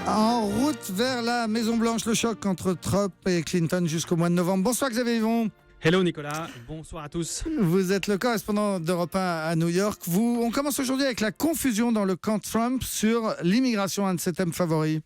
En route vers la Maison-Blanche, le choc entre Trump et Clinton jusqu'au mois de novembre. Bonsoir Xavier Yvon. Hello Nicolas, bonsoir à tous. Vous êtes le correspondant d'Europe 1 à New York. On commence aujourd'hui avec la confusion dans le camp Trump sur l'immigration, un de ses thèmes favoris.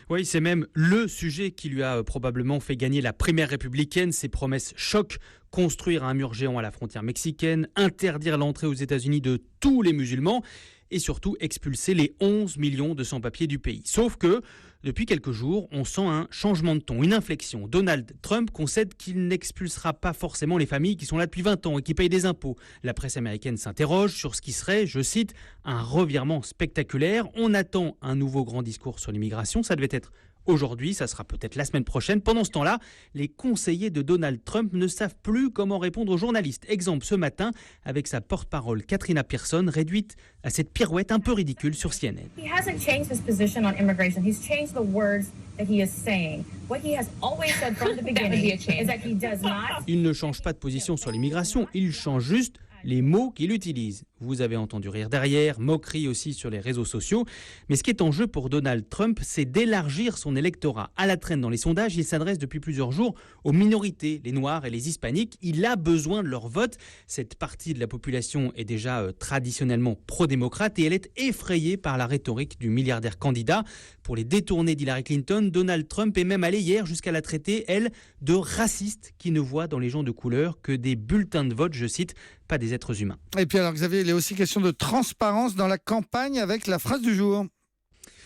Oui, c'est même le sujet qui lui a probablement fait gagner la primaire républicaine. Ses promesses choquent: construire un mur géant à la frontière mexicaine, interdire l'entrée aux États-Unis de tous les musulmans et surtout expulser les 11 millions de sans-papiers du pays. Sauf que, depuis quelques jours, on sent un changement de ton, une inflexion. Donald Trump concède qu'il n'expulsera pas forcément les familles qui sont là depuis 20 ans et qui payent des impôts. La presse américaine s'interroge sur ce qui serait, je cite, un revirement spectaculaire. On attend un nouveau grand discours sur l'immigration. Ça devait être aujourd'hui, ça sera peut-être la semaine prochaine. Pendant ce temps-là, les conseillers de Donald Trump ne savent plus comment répondre aux journalistes. Exemple ce matin avec sa porte-parole Katrina Pearson, réduite à cette pirouette un peu ridicule sur CNN. He hasn't changed his position on immigration. He's changed the words that he is saying. What he has always said from the beginning is that he does not. Il ne change pas de position sur l'immigration, il change juste les mots qu'il utilise. Vous avez entendu rire derrière, moquerie aussi sur les réseaux sociaux. Mais ce qui est en jeu pour Donald Trump, c'est d'élargir son électorat. À la traîne dans les sondages, il s'adresse depuis plusieurs jours aux minorités, les Noirs et les Hispaniques. Il a besoin de leur vote. Cette partie de la population est déjà traditionnellement pro-démocrate et elle est effrayée par la rhétorique du milliardaire candidat. Pour les détourner d'Hillary Clinton, Donald Trump est même allé hier jusqu'à la traiter, elle, de raciste qui ne voit dans les gens de couleur que des bulletins de vote, je cite, pas des êtres humains. Et puis alors Xavier, il est aussi question de transparence dans la campagne avec la phrase du jour.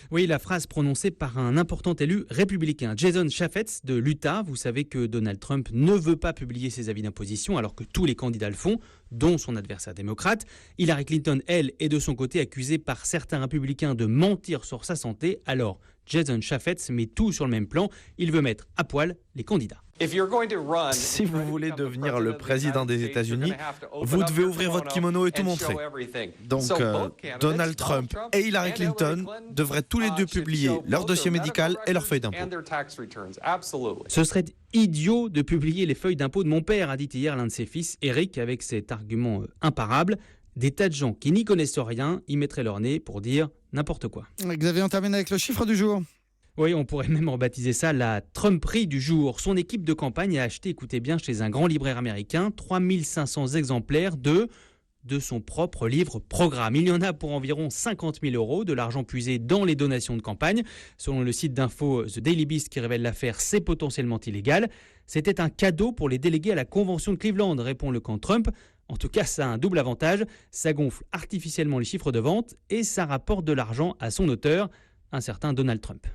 Oui, la phrase prononcée par un important élu républicain, Jason Chaffetz de l'Utah. Vous savez que Donald Trump ne veut pas publier ses avis d'imposition alors que tous les candidats le font, dont son adversaire démocrate. Hillary Clinton, elle, est de son côté accusée par certains républicains de mentir sur sa santé. Alors, Jason Chaffetz met tout sur le même plan. Il veut mettre à poil les candidats. Si vous voulez devenir le président des États-Unis, vous devez ouvrir votre kimono et tout montrer. Donc, Donald Trump et Hillary Clinton devraient tous les deux publier leur dossier médical et leur feuille d'impôt. Ce serait idiot de publier les feuilles d'impôt de mon père, a dit hier l'un de ses fils, Eric, avec cet argument imparable. Des tas de gens qui n'y connaissent rien y mettraient leur nez pour dire n'importe quoi. Xavier, on termine avec le chiffre du jour. Oui, on pourrait même rebaptiser ça la Trumperie du jour. Son équipe de campagne a acheté, écoutez bien, chez un grand libraire américain, 3500 exemplaires de son propre livre programme. Il y en a pour environ 50 000 €, de l'argent puisé dans les donations de campagne. Selon le site d'info The Daily Beast qui révèle l'affaire, c'est potentiellement illégal. C'était un cadeau pour les délégués à la convention de Cleveland, répond le camp Trump. En tout cas, ça a un double avantage. Ça gonfle artificiellement les chiffres de vente et ça rapporte de l'argent à son auteur, un certain Donald Trump.